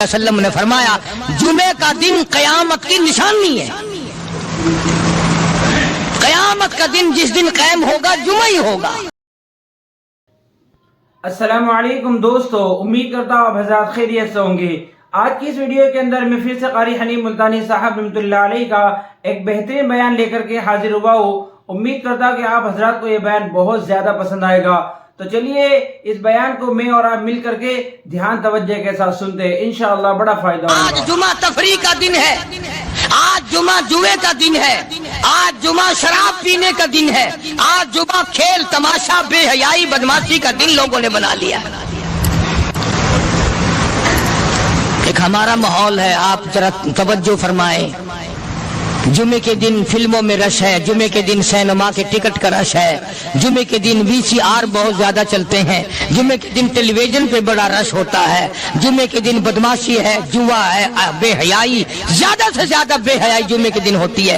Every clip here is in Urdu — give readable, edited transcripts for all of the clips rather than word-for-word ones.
وسلم نے فرمایا جمعے کا دن قیامت کی نشانی ہے. قیامت کا دن جس دن قائم ہوگا جمعہ ہی ہوگا. السلام علیکم دوستو، امید کرتا ہوں آپ حضرات خیریت سے ہوں گے. آج کی اس ویڈیو کے اندر میں پھر سے قاری حنیف ملتانی صاحب رحمۃ اللہ علیہ کا ایک بہترین بیان لے کر کے حاضر ہوا ہوں. امید کرتا ہوں کہ آپ حضرات کو یہ بیان بہت زیادہ پسند آئے گا. تو چلیے اس بیان کو میں اور آپ مل کر کے دھیان توجہ کے ساتھ سنتے ہیں، انشاءاللہ بڑا فائدہ ہوگا. آج جمعہ تفریح کا دن ہے، آج جمعہ جوئے کا دن ہے، آج جمعہ شراب پینے کا دن ہے، آج جمعہ کھیل تماشا بے حیائی بدماشی کا دن لوگوں نے بنا لیا. ایک ہمارا ماحول ہے، آپ ذرا توجہ فرمائیں. جمعے کے دن فلموں میں رش ہے، جمعے کے دن سینما کے ٹکٹ کا رش ہے، جمعے کے دن VCR بہت زیادہ چلتے ہیں، جمعے کے دن ٹیلی ویژن پہ بڑا رش ہوتا ہے، جمعے کے دن بدماشی ہے، جوا ہے، بے حیائی، زیادہ سے زیادہ بے حیائی جمعے کے دن ہوتی ہے.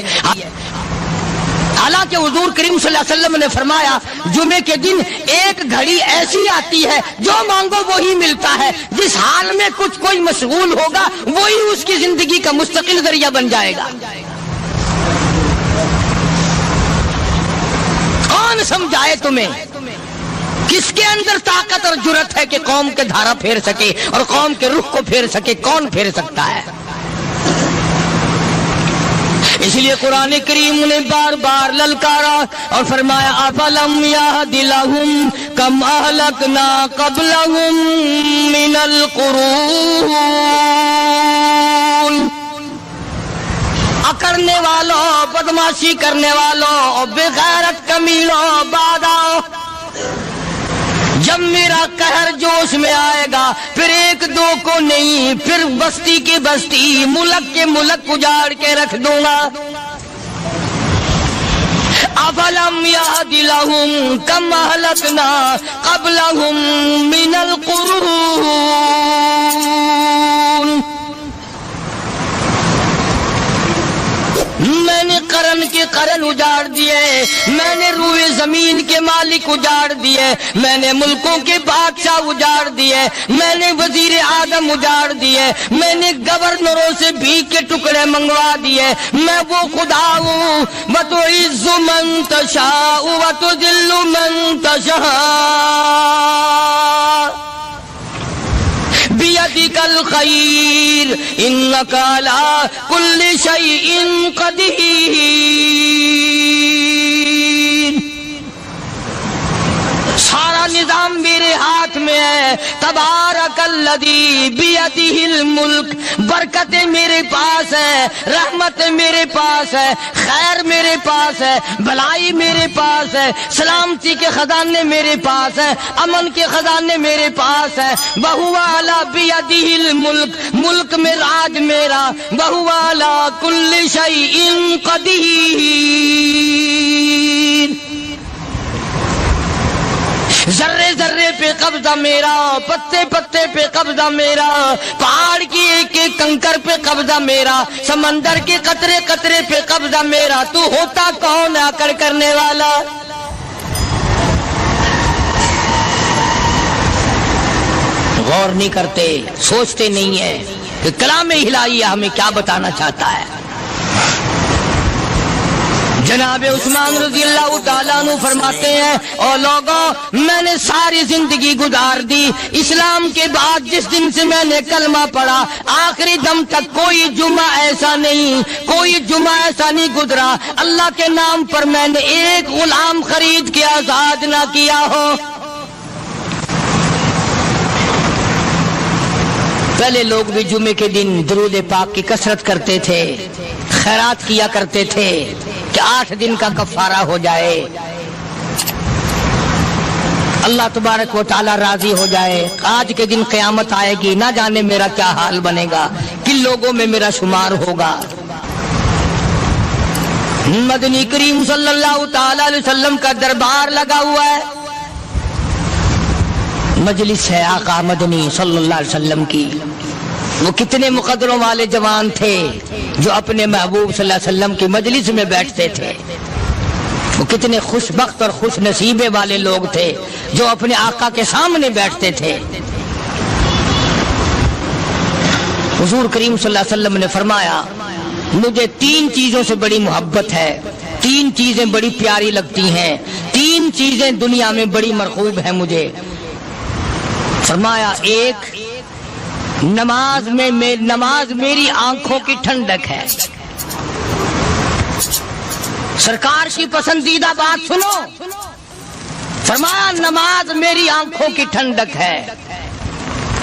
حالانکہ حضور کریم صلی اللہ علیہ وسلم نے فرمایا جمعے کے دن ایک گھڑی ایسی آتی ہے جو مانگو وہی ملتا ہے. جس حال میں کچھ کوئی مشغول ہوگا وہی اس کی زندگی کا مستقل ذریعہ بن جائے گا. کون سمجھائے تمہیں؟ کس کے اندر طاقت اور جرت ہے کہ قوم کے دھارا پھیر سکے اور قوم کے رخ کو پھیر سکے؟ کون پھیر سکتا ہے؟ اس لیے قرآن کریم نے بار بار للکارا اور فرمایا افلم یہد لہم کم اہلکنا قبلہم من القرون. کرنے والوں، بدماشی کرنے والوں، بے غیرت کمینوں، باداؤ، جب میرا قہر جوش میں آئے گا پھر ایک دو کو نہیں، پھر بستی کی بستی، ملک کے ملک اجاڑ کے رکھ دوں گا. افلم یہد لہم کم اہلکنا قبلہم من القرون. میں نے قرن کے قرن اجاڑ دیے، میں نے روئے زمین کے مالک اجاڑ دیے، میں نے ملکوں کے بادشاہ اجاڑ دیے، میں نے وزیر اعظم اجاڑ دیے، میں نے گورنروں سے بھیک کے ٹکڑے منگوا دیے. میں وہ خدا ہوں وتعز من تشاء وتذل من تشاء بیدک الخیر انک علی کل شیء قدیر. سارا نظام میرے ہاتھ میں ہے. تبارک الذی بیدہ الملک. برکتیں میرے پاس ہے، رحمت میرے پاس ہے، خیر میرے پاس ہے، بھلائی میرے پاس ہے، سلامتی کے خزانے میرے پاس ہے، امن کے خزانے میرے پاس ہے. وہو علی بیدہ الملک. ملک میں راج میرا. وہو علی کل شیء قدیر. ذرے ذرے پہ قبضہ میرا، پتے پتے پہ قبضہ میرا، پہاڑ کی ایک ایک کنکر پہ قبضہ میرا، سمندر کے قطرے قطرے پہ قبضہ میرا. تو ہوتا کون آ کر کرنے والا؟ غور نہیں کرتے، سوچتے نہیں ہیں کہ کلام الہیہ ہمیں کیا بتانا چاہتا ہے. جناب عثمان رضی اللہ تعالیٰ عنہ فرماتے ہیں او لوگوں، میں نے ساری زندگی گزار دی اسلام کے بعد جس دن سے میں نے کلمہ پڑھا آخری دم تک کوئی جمعہ ایسا نہیں، کوئی جمعہ ایسا نہیں گزرا اللہ کے نام پر میں نے ایک غلام خرید کے آزاد نہ کیا ہو. پہلے لوگ بھی جمعے کے دن درود پاک کی کثرت کرتے تھے، خیرات کیا کرتے تھے کہ 8 دن کا کفارہ ہو جائے، اللہ تبارک و تعالی راضی ہو جائے. آج کے دن قیامت آئے گی، نہ جانے میرا کیا حال بنے گا، کن لوگوں میں میرا شمار ہوگا. مدنی کریم صلی اللہ تعالی علیہ وسلم کا دربار لگا ہوا ہے، مجلس ہے آقا مدنی صلی اللہ علیہ وسلم کی. وہ کتنے مقدروں والے جوان تھے جو اپنے محبوب صلی اللہ علیہ وسلم کی مجلس میں بیٹھتے تھے. وہ کتنے خوش بخت اور خوش نصیبے والے لوگ تھے جو اپنے آقا کے سامنے بیٹھتے تھے. حضور کریم صلی اللہ علیہ وسلم نے فرمایا مجھے 3 چیزوں سے بڑی محبت ہے، 3 چیزیں بڑی پیاری لگتی ہیں، 3 چیزیں دنیا میں بڑی مرغوب ہیں مجھے۔ فرمایا ایک نماز میری آنکھوں کی ٹھنڈک ہے۔ سرکار کی پسندیدہ بات سنو، فرمایا نماز میری آنکھوں کی ٹھنڈک ہے۔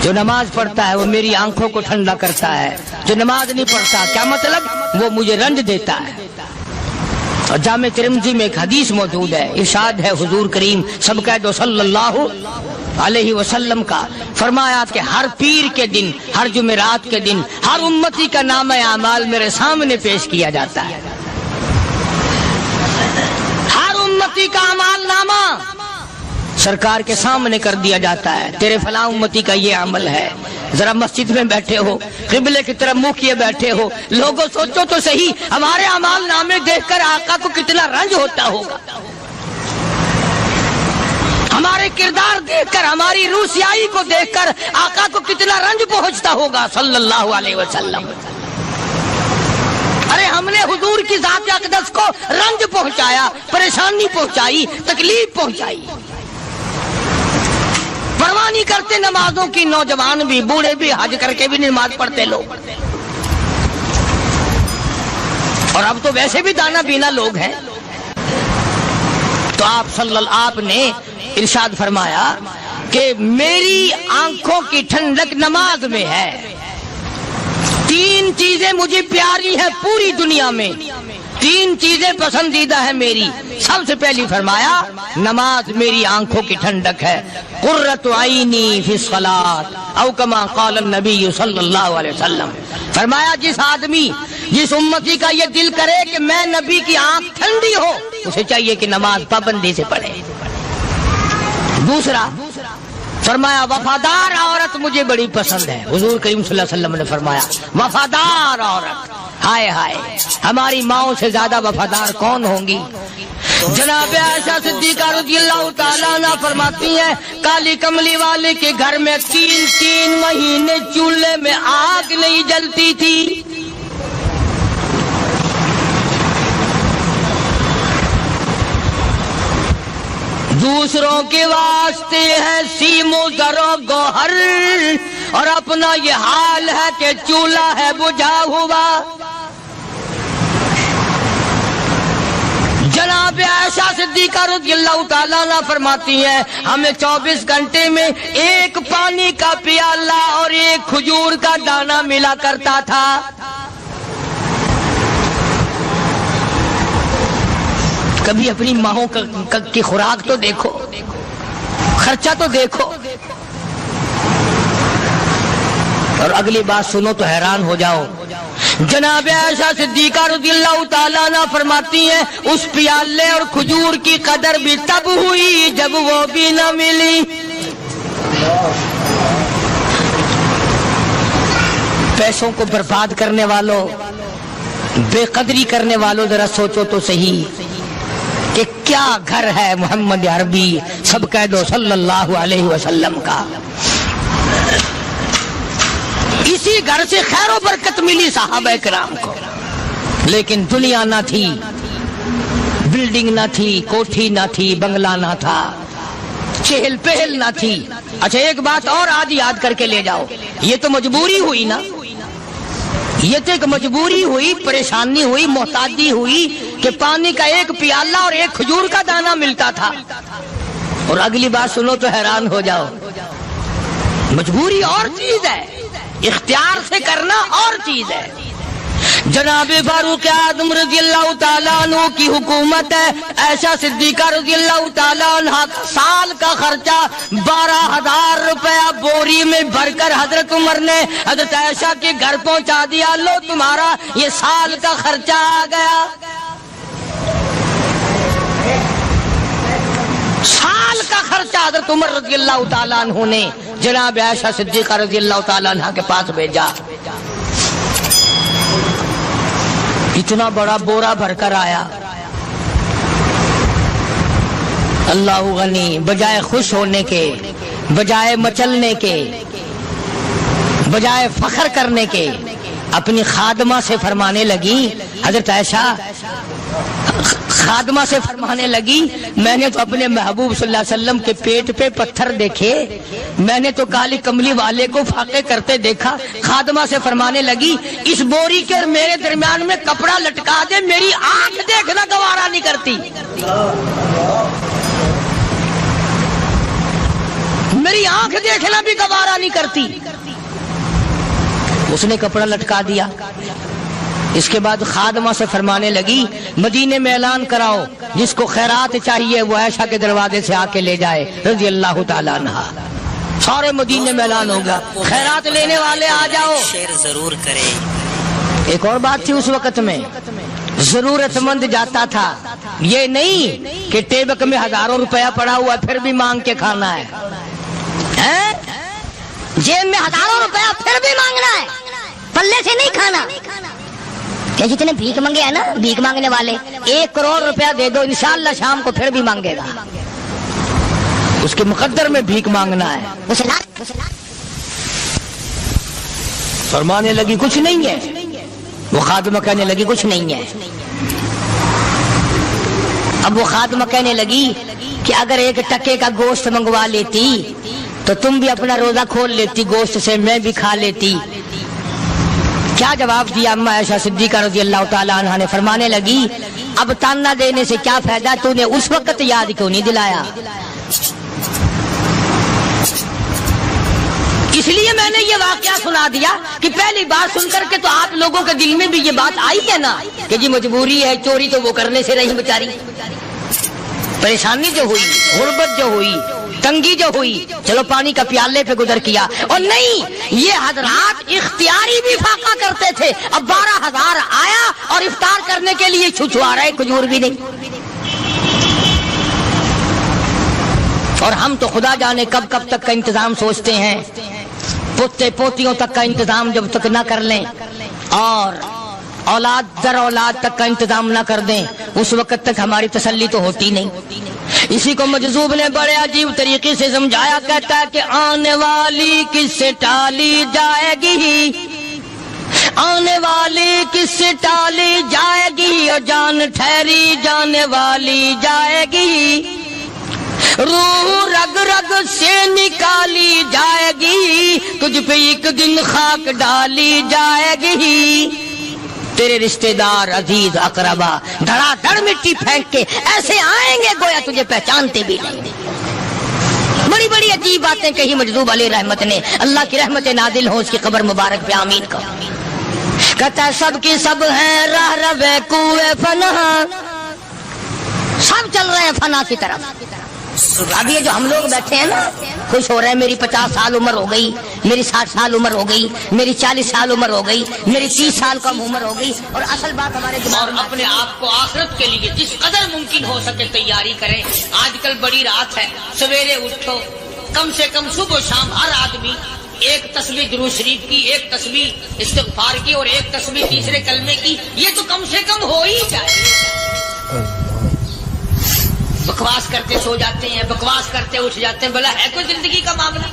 جو نماز پڑھتا ہے وہ میری آنکھوں کو ٹھنڈا کرتا ہے، جو نماز نہیں پڑھتا کیا مطلب؟ وہ مجھے رنج دیتا ہے۔ اور جامع ترمذی میں ایک حدیث موجود ہے، ارشاد ہے حضور کریم سب کہہ دو صلی اللہ علیہ وسلم کا، فرمایا کہ ہر پیر کے دن، ہر جمعرات کے دن ہر امتی کا نامہ اعمال میرے سامنے پیش کیا جاتا ہے۔ ہر امتی کا اعمال نامہ سرکار کے سامنے کر دیا جاتا ہے، تیرے فلاں امتی کا یہ عمل ہے۔ ذرا مسجد میں بیٹھے ہو، قبلے کی طرف منہ کیے بیٹھے ہو، لوگوں سوچو تو صحیح ہمارے اعمال نامے دیکھ کر آقا کو کتنا رنج ہوتا ہوگا، ہمارے کردار دیکھ کر، ہماری روح سیاہی کو دیکھ کر آقا کو کتنا رنج پہنچتا ہوگا صلی اللہ علیہ وسلم۔ ارے ہم نے حضور کی ذات اقدس کو رنج پہنچایا، پریشانی پہنچائی، تکلیف پہنچائی، پرواہ نہیں کرتے نمازوں کی، نوجوان بھی، بوڑھے بھی، حج کر کے بھی نماز پڑھتے لوگ، اور اب تو ویسے بھی دانا بینا لوگ ہیں۔ تو آپ نے ارشاد فرمایا کہ میری آنکھوں کی ٹھنڈک نماز میں ہے۔ 3 چیزیں مجھے پیاری ہیں پوری دنیا میں، 3 چیزیں پسندیدہ ہیں میری۔ سب سے پہلی فرمایا نماز میری آنکھوں کی ٹھنڈک ہے، قرۃ عینی فی الصلاۃ او کما قال النبی صلی اللہ علیہ وسلم۔ فرمایا جس آدمی، جس امتی کا یہ دل کرے کہ میں نبی کی آنکھ ٹھنڈی ہو، اسے چاہیے کہ نماز پابندی سے پڑھے۔ دوسرا فرمایا وفادار عورت مجھے بڑی پسند ہے۔ حضور کریم صلی اللہ علیہ وسلم نے فرمایا وفادار عورت، ہائے ہائے ہماری ماؤں سے زیادہ وفادار کون ہوں گی؟ جناب عائشہ صدیقہ رضی اللہ تعالیٰ عنہ فرماتی ہیں کالی کملی والے کے گھر میں 3 مہینے چولہے میں آگ نہیں جلتی تھی۔ دوسروں کے واسطے ہے سیم و زر و گوہر، اور اپنا یہ حال ہے کہ چولہا ہے بجھا ہوا۔ جناب عائشہ صدیقہ رضی اللہ تعالیٰ عنہ فرماتی ہیں ہمیں 24 گھنٹے میں 1 پانی کا پیالہ اور 1 کھجور کا دانہ ملا کرتا تھا۔ کبھی اپنی ماہوں کی خوراک تو دیکھو، خرچہ تو دیکھو، اور اگلی بات سنو تو حیران ہو جاؤ۔ جناب عائشہ صدیقہ رضی اللہ تعالیٰ عنہ فرماتی ہیں اس پیالے اور کھجور کی قدر بھی تب ہوئی جب وہ بھی نہ ملی۔ پیسوں کو برباد کرنے والوں، بے قدری کرنے والوں، ذرا سوچو تو صحیح کہ کیا گھر ہے محمد عربی سب کہہ دو صلی اللہ علیہ وسلم کا۔ اسی گھر سے خیر و برکت ملی صحابہ کرام کو، لیکن دنیا نہ تھی، بلڈنگ نہ تھی، کوٹھی نہ تھی، بنگلہ نہ تھا، چہل پہل نہ تھی۔ اچھا ایک بات اور آج یاد کر کے لے جاؤ، یہ تو مجبوری ہوئی نا، یہ تو ایک مجبوری ہوئی، پریشانی ہوئی، محتاجی ہوئی کہ پانی کا 1 پیالہ اور 1 کھجور کا دانہ ملتا تھا۔ اور اگلی بات سنو تو حیران ہو جاؤ، مجبوری اور چیز ہے، اختیار سے کرنا اور چیز ہے۔ جناب فاروق اعظم رضی اللہ تعالیٰ عنہ کی حکومت ہے، عائشہ صدیقہ رضی اللہ تعالیٰ عنہ سال کا خرچہ 12,000 روپیہ بوری میں بھر کر حضرت عمر نے حضرت عائشہ کے گھر پہنچا دیا، لو تمہارا یہ سال کا خرچہ آ گیا۔ سال کا خرچہ حضرت عمر رضی اللہ تعالیٰ عنہ نے جناب عائشہ صدیقہ رضی اللہ تعالیٰ عنہ کے پاس بھیجا۔ اتنا بڑا بورا بھر کر آیا۔ اللہ غنی، بجائے خوش ہونے کے، بجائے مچلنے کے، بجائے فخر کرنے کے اپنی خادمہ سے فرمانے لگی، حضرت عائشہ خادمہ سے فرمانے لگی، میں نے تو اپنے محبوب صلی اللہ علیہ وسلم کے پیٹ پہ پتھر دیکھے، میں نے تو کالی کملی والے کو فاقے کرتے دیکھا۔ خادمہ سے فرمانے لگی، اس بوری کے میرے درمیان میں کپڑا لٹکا دے، میری آنکھ دیکھنا گوارا نہیں کرتی، میری آنکھ دیکھنا بھی گوارا نہیں کرتی۔ اس نے کپڑا لٹکا دیا۔ اس کے بعد خادمہ سے فرمانے لگی، مدینے میں اعلان کراؤ، جس کو خیرات چاہیے وہ عائشہ کے دروازے سے آ کے لے جائے رضی اللہ تعالیٰ عنہ۔ سارے مدینے میں اعلان ہوگا، خیرات لینے والے آ جاؤ۔ شیئر ضرور کریں۔ ایک اور بات تھی اس وقت میں، ضرورت مند جاتا تھا، یہ نہیں کہ ٹیبک میں ہزاروں روپیہ پڑا ہوا پھر بھی مانگ کے کھانا ہے، جیب میں ہزاروں روپیہ پھر بھی مانگنا ہے، پلے سے نہیں کھانا۔ کہ جتنے بھیک مانگے ہیں نا، بھیک مانگنے والے، 1 کروڑ روپیہ دے دو انشاءاللہ شام کو پھر بھی مانگے گا، اس کے مقدر میں بھیک مانگنا ہے۔ فرمانے لگی کچھ نہیں ہے، وہ خادمہ کہنے لگی کچھ نہیں ہے۔ اب وہ خادمہ کہنے لگی کہ اگر 1 ٹکے کا گوشت منگوا لیتی تو تم بھی اپنا روزہ کھول لیتی، گوشت سے میں بھی کھا لیتی۔ کیا جواب دیا اما عائشہ صدیقہ رضی اللہ تعالیٰ عنہ نے؟ فرمانے لگی، اب تانا دینے سے کیا فائدہ، تو نے اس وقت یاد کیوں نہیں دلایا؟ اس لیے میں نے یہ واقعہ سنا دیا کہ پہلی بار سن کر کے تو آپ لوگوں کے دل میں بھی یہ بات آئی ہے نا کہ جی مجبوری ہے، چوری تو وہ کرنے سے رہی بیچاری، پریشانی جو ہوئی، غربت جو ہوئی، تنگی جو ہوئی، چلو پانی کا پیالے پہ گزر کیا۔ اور نہیں، یہ حضرات اختیاری بھی فاقہ کرتے تھے۔ اب 12,000 آیا اور افطار کرنے کے لیے چھچوا رہے، کھجور بھی نہیں۔ اور ہم تو خدا جانے کب کب تک کا انتظام سوچتے ہیں، پوتے پوتیوں تک کا انتظام جب تک نہ کر لیں اور اولاد در اولاد تک کا انتظام نہ کر دیں، اس وقت تک ہماری تسلی تو ہوتی نہیں۔ اسی کو مجذوب نے بڑے عجیب طریقے سے سمجھایا، کہتا ہے کہ آنے والی کس سے ٹالی جائے گی، آنے والی کس سے ٹالی جائے گی، اور جان ٹھہری جانے والی جائے گی، روح رگ رگ سے نکالی جائے گی، تجھ پہ ایک دن خاک ڈالی جائے گی، تیرے رشتہ دار عزیز اقربا دھڑا دھڑ مٹی پھینک کے ایسے آئیں گے گویا تجھے پہچانتے بھی نہیں۔ بڑی بڑی عجیب باتیں کہی مجذوب علیہ رحمت نے، اللہ کی رحمت نازل ہو اس کی قبر مبارک پہ، آمین کا۔ کہتا ہے سب کی سب ہیں راہ روے کوئے فنا، سب چل رہے ہیں فنا کی طرف۔ اب یہ جو ہم لوگ بیٹھے ہیں نا، خوش ہو رہے ہیں، میری 50 سال عمر ہو گئی، میری 60 سال عمر ہو گئی، میری 40 سال عمر ہو گئی، میری 30 سال کم عمر ہو گئی، اور اصل بات ہمارے دماغ میں، اپنے آپ کو آخرت کے لیے جس قدر ممکن ہو سکے تیاری کریں۔ آج کل بڑی رات ہے، سویرے اٹھو، کم سے کم صبح و شام ہر آدمی 1 تسبیح درود شریف کی، 1 تسبیح استغفار کی، اور 1 تسبیح تیسرے کلمے کی، یہ تو کم سے کم ہو ہی جائے۔ بکواس کرتے سو جاتے ہیں، بکواس کرتے اٹھ جاتے ہیں، بلا ہے کوئی زندگی کا معاملہ؟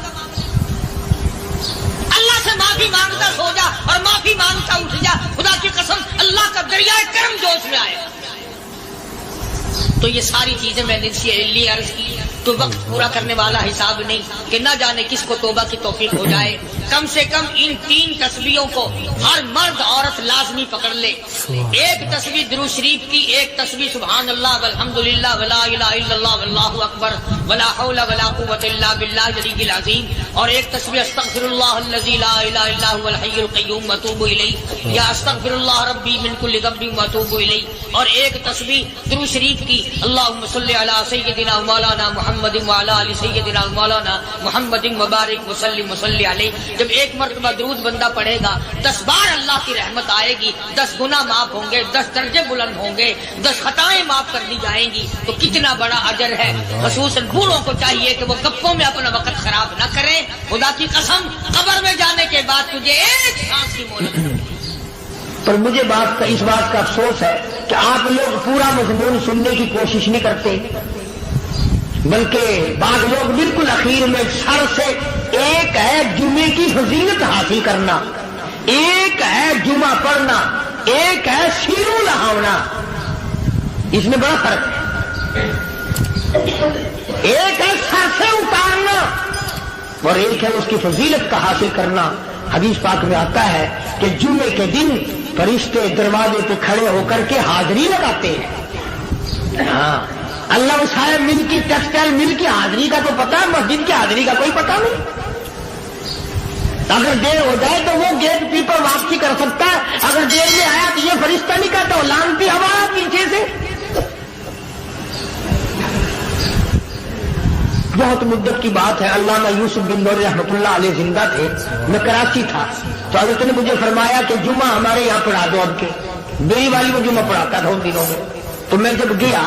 اللہ سے معافی مانگتا سو جا اور معافی مانگتا اٹھ جا، خدا کی قسم اللہ کا دریائے کرم جوش میں آئے۔ تو یہ ساری چیزیں میں نے لیے عرض کی، تو وقت پورا کرنے والا حساب نہیں کہ نہ جانے کس کو توبہ کی توفیق ہو جائے۔ کم سے کم ان 3 تسبیحوں کو ہر مرد عورت لازمی پکڑ لے۔ 1 تسبیح درود شریف کی، 1 تسبیح سبحان اللہ والحمدللہ ولا الہ الا اللہ واللہ اکبر ولا حول ولا قوۃ الا باللہ العلی العظیم، اور 1 تسبیح استغفر اللہ الذی لا الہ الا هو الحی القیوم واتوب الیہ، یا استغفر اللہ ربی من کل ذنب واتوب الیہ، اور 1 تسبیح درود شریف کی اللہم صلی علی سیدنا مولانا محمد وعلی آل سیدنا مولانا محمد مبارک وسلم وصلی علیہ۔ جب 1 مرتبہ درود بندہ پڑھے گا، 10 بار اللہ کی رحمت آئے گی، 10 گناہ معاف ہوں گے، 10 درجے بلند ہوں گے، 10 خطائیں معاف کر دی جائیں گی، تو کتنا بڑا اجر ہے۔ خصوصاً بوڑھوں کو چاہیے کہ وہ گپوں میں اپنا وقت خراب نہ کریں۔ خدا کی قسم قبر میں جانے کے بعد تجھے 1 سانس کی مہلت ملے گی۔ پر مجھے اس بات کا افسوس ہے کہ آپ لوگ پورا مضمون سننے کی کوشش نہیں کرتے، بلکہ بعض لوگ بالکل اخیر میں سر سے ایک ہے جمعے کی فضیلت حاصل کرنا، ایک ہے جمعہ پڑھنا، ایک ہے سینوں لہاونا، اس میں بڑا فرق ہے۔ ایک ہے سر سے اتارنا اور ایک ہے اس کی فضیلت کا حاصل کرنا۔ حدیث پاک میں آتا ہے کہ جمعے کے دن فرشتے دروازے پہ کھڑے ہو کر کے حاضری لگاتے ہیں۔ ہاں، اللہ صاحب مل کی ٹیکسٹائل مل کی حاضری کا تو پتا ہے، مسجد کی حاضری کا کوئی پتا نہیں۔ اگر دیر ہو جائے تو وہ گیٹ کیپر واپسی کر سکتا ہے، اگر دیر میں آیا تو یہ فرشتہ نہیں کہتا، وہ لانتی ہوا پیچھے سے۔ بہت مدت کی بات ہے، علامہ یوسف بن نور رحمۃ اللہ علیہ زندہ تھے، میں کراچی تھا، تو حضرت نے مجھے فرمایا کہ جمعہ ہمارے یہاں پڑھا دو اب کے۔ میری والی وہ جمعہ پڑھاتا تھا ان دنوں میں، تو میں جب گیا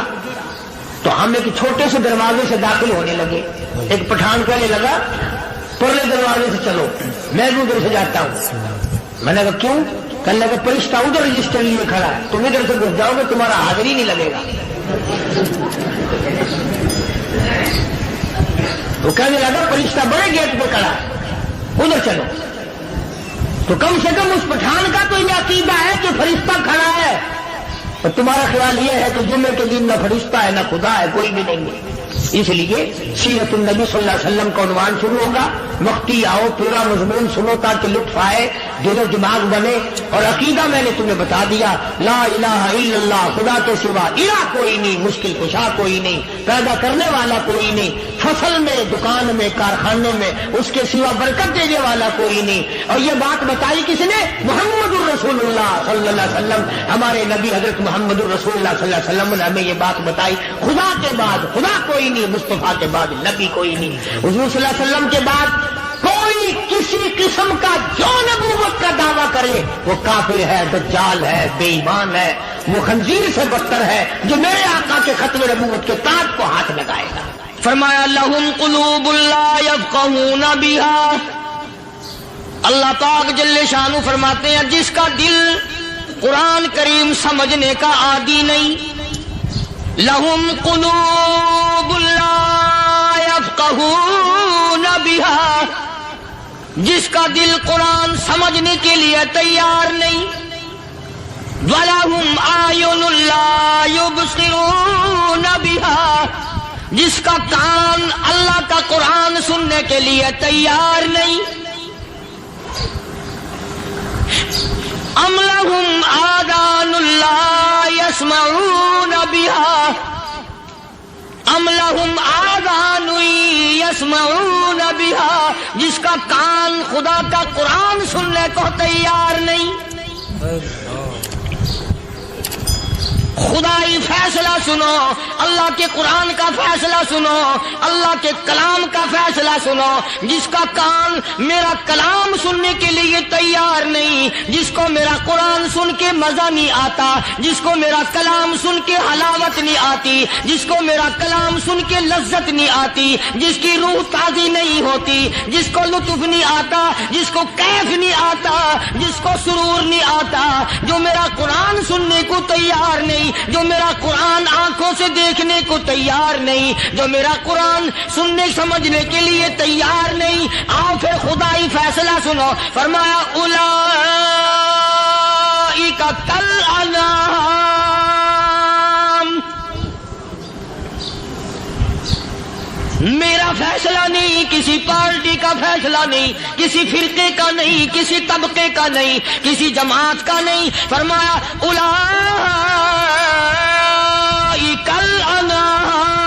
تو ہم ایک چھوٹے سے دروازے سے داخل ہونے لگے۔ ایک پٹھان کہنے لگا پرلے دروازے سے چلو، میں بھی ادھر سے جاتا ہوں۔ میں نے کہا کیوں؟ کہنے لگا فرشتہ ادھر رجسٹر لیے کھڑا ہے، تم ادھر سے گھس جاؤ گے تمہارا حاضری نہیں لگے گا۔ وہ کہنے لگا فرشتہ بڑے گیٹ پہ کھڑا ہے، ادھر چلو۔ تو کم سے کم اس پٹھان کا تو یہ عقیدہ ہے کہ فرشتہ کھڑا ہے، اور تمہارا خیال یہ ہے کہ جمعے کے دن نہ فرشتہ ہے نہ خدا ہے، کوئی بھی نہیں ہے۔ اس لیے سیرت النبی صلی اللہ علیہ وسلم کا عنوان شروع ہوگا، وقتی آؤ پورا مضمون سنو تاکہ لطف آئے، دل و دماغ بنے۔ اور عقیدہ میں نے تمہیں بتا دیا، لا الہ الا اللہ، خدا کے سوا الہ کوئی نہیں، مشکل کشا کوئی نہیں، پیدا کرنے والا کوئی نہیں، فصل میں دکان میں کارخانے میں اس کے سوا برکت دینے والا کوئی نہیں۔ اور یہ بات بتائی کس نے؟ محمد الرسول اللہ صلی اللہ علیہ وسلم، ہمارے نبی حضرت محمد الرسول اللہ صلی اللہ علیہ وسلم نے ہمیں یہ بات بتائی، خدا کے بعد خدا کوئی نہیں، مصطفیٰ کے بعد نبی کوئی نہیں، حضور صلی اللہ علیہ وسلم کے بعد کوئی کسی قسم کا جو نبوت کا دعویٰ کرے وہ کافر ہے، دجال ہے، بے ایمان ہے، وہ خنزیر سے بدتر ہے جو میرے آقا کے ختم نبوت کے تاج کو ہاتھ لگائے گا۔ فرمایا لہم قلوب لا یفقہون بہا، اللہ پاک جل شانہ فرماتے ہیں جس کا دل قرآن کریم سمجھنے کا عادی نہیں، لہم قلوب لا یفقہون بہا، جس کا دل قرآن سمجھنے کے لیے تیار نہیں، وَلَهُمْ أَعْيُنٌ لَا يُبْصِرُونَ بِهَا، جس کا کان اللہ کا قرآن سننے کے لیے تیار نہیں، أَمْ لَهُمْ آذَانٌ لَا يَسْمَعُونَ بِهَا، أَمْ لَهُمْ آذَانٌ يَسْمَعُونَ بِهَا، جس کا کان خدا کا قرآن سننے کو تیار نہیں۔ خدائی فیصلہ سنو، اللہ کے قرآن کا فیصلہ سنو، اللہ کے کلام کا فیصلہ سنو، جس کا کان میرا کلام سننے کے لیے تیار نہیں، جس کو میرا قرآن سن کے مزہ نہیں آتا، جس کو میرا کلام سن کے حلاوت نہیں آتی، جس کو میرا کلام سن کے لذت نہیں آتی، جس کی روح تازی نہیں ہوتی، جس کو لطف نہیں آتا، جس کو کیف نہیں آتا، جس کو سرور نہیں آتا، جو میرا قرآن سننے کو تیار نہیں، جو میرا قرآن آنکھوں سے دیکھنے کو تیار نہیں، جو میرا قرآن سننے سمجھنے کے لیے تیار نہیں، آؤ پھر خدائی فیصلہ سنو۔ فرمایا اولئک کالانعام، میرا فیصلہ نہیں، کسی پارٹی کا فیصلہ نہیں، کسی فرقے کا نہیں، کسی طبقے کا نہیں، کسی جماعت کا نہیں۔ فرمایا اولئک الانعام،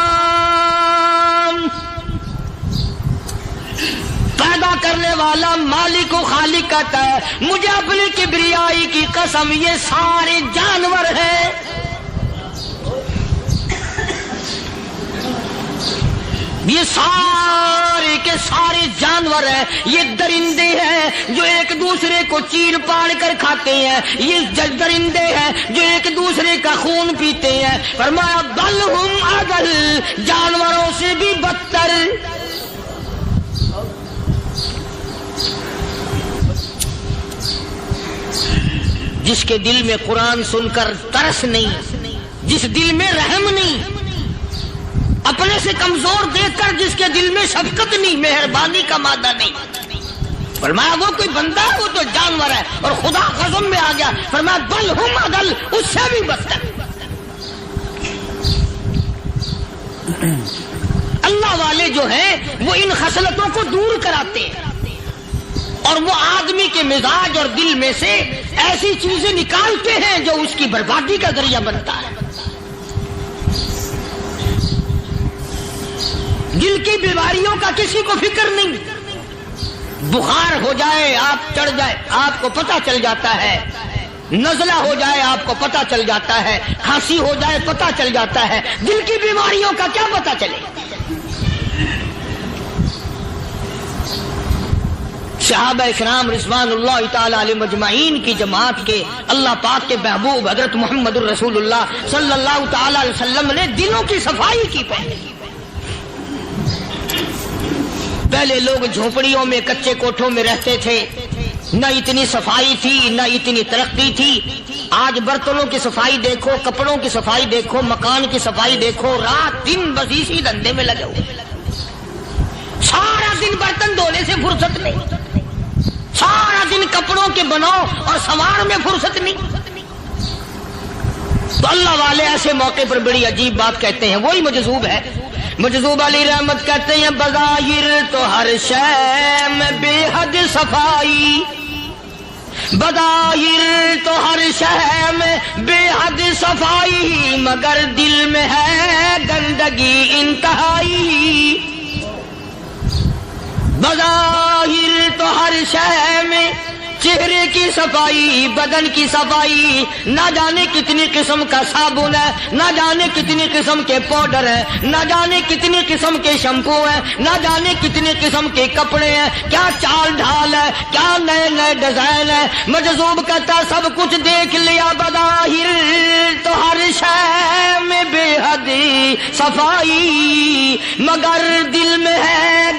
پیدا کرنے والا مالک و خالق کہتا ہے مجھے اپنی کبریائی کی قسم یہ سارے جانور ہیں، یہ سارے کے سارے جانور ہیں، یہ درندے ہیں جو ایک دوسرے کو چیر پاڑ کر کھاتے ہیں، یہ درندے ہیں جو ایک دوسرے کا خون پیتے ہیں۔ فرمایا بل ہم اضل، جانوروں سے بھی بدتر۔ جس کے دل میں قرآن سن کر ترس نہیں، جس دل میں رحم نہیں، اپنے اپنے سے کمزور دیکھ کر جس کے دل میں شفقت نہیں، مہربانی کا مادہ نہیں، فرمایا وہ کوئی بندہ ہے، وہ تو جانور ہے. اور خدا قسم میں آ گیا، فرمایا بل ہم اضل، اس سے بھی بدتر. اللہ والے جو ہیں وہ ان خصلتوں کو دور کراتے ہیں اور وہ آدمی کے مزاج اور دل میں سے ایسی چیزیں نکالتے ہیں جو اس کی بربادی کا ذریعہ بنتا ہے. دل کی بیماریوں کا کسی کو فکر نہیں. بخار ہو جائے، آپ چڑھ جائے، آپ کو پتہ چل جاتا ہے. نزلہ ہو جائے، آپ کو پتہ چل جاتا ہے. کھانسی ہو جائے، پتہ چل جاتا ہے. دل کی بیماریوں کا کیا پتہ چلے؟ صحابہ کرام رضوان اللہ تعالی علیہ مجمعین کی جماعت کے اللہ پاک کے محبوب حضرت محمد الرسول اللہ صلی اللہ تعالی علیہ وسلم نے دلوں کی صفائی کی. پہلے لوگ جھونپڑیوں میں، کچے کوٹھوں میں رہتے تھے، نہ اتنی صفائی تھی، نہ اتنی ترقی تھی. آج برتنوں کی صفائی دیکھو، کپڑوں کی صفائی دیکھو، مکان کی صفائی دیکھو، رات دن بس اسی دھندے میں لگے ہوئے. سارا دن برتن دھونے سے فرصت نہیں، سارا دن کپڑوں کے بناؤ اور سنوار میں فرصت نہیں. تو اللہ والے ایسے موقع پر بڑی عجیب بات کہتے ہیں. وہی مجذوب ہے، مجذوب علی رحمت کہتے ہیں بظاہر تو ہر شے میں بے حد صفائی، بظاہر تو ہر شے میں بے حد صفائی، مگر دل میں ہے گندگی انتہائی. بظاہر تو ہر شے میں چہرے کی صفائی، بدن کی صفائی، نہ جانے کتنی قسم کا صابن ہے، نہ جانے کتنی قسم کے پاؤڈر ہے، نہ جانے کتنی قسم کے شیمپو ہیں، نہ جانے کتنی قسم کے کپڑے ہیں، کیا چال ڈھال ہے، کیا نئے نئے ڈیزائن ہے. مجذوب کہتا سب کچھ دیکھ لیا، بظاہر تو ہر شے میں بے حد صفائی، مگر دل میں ہے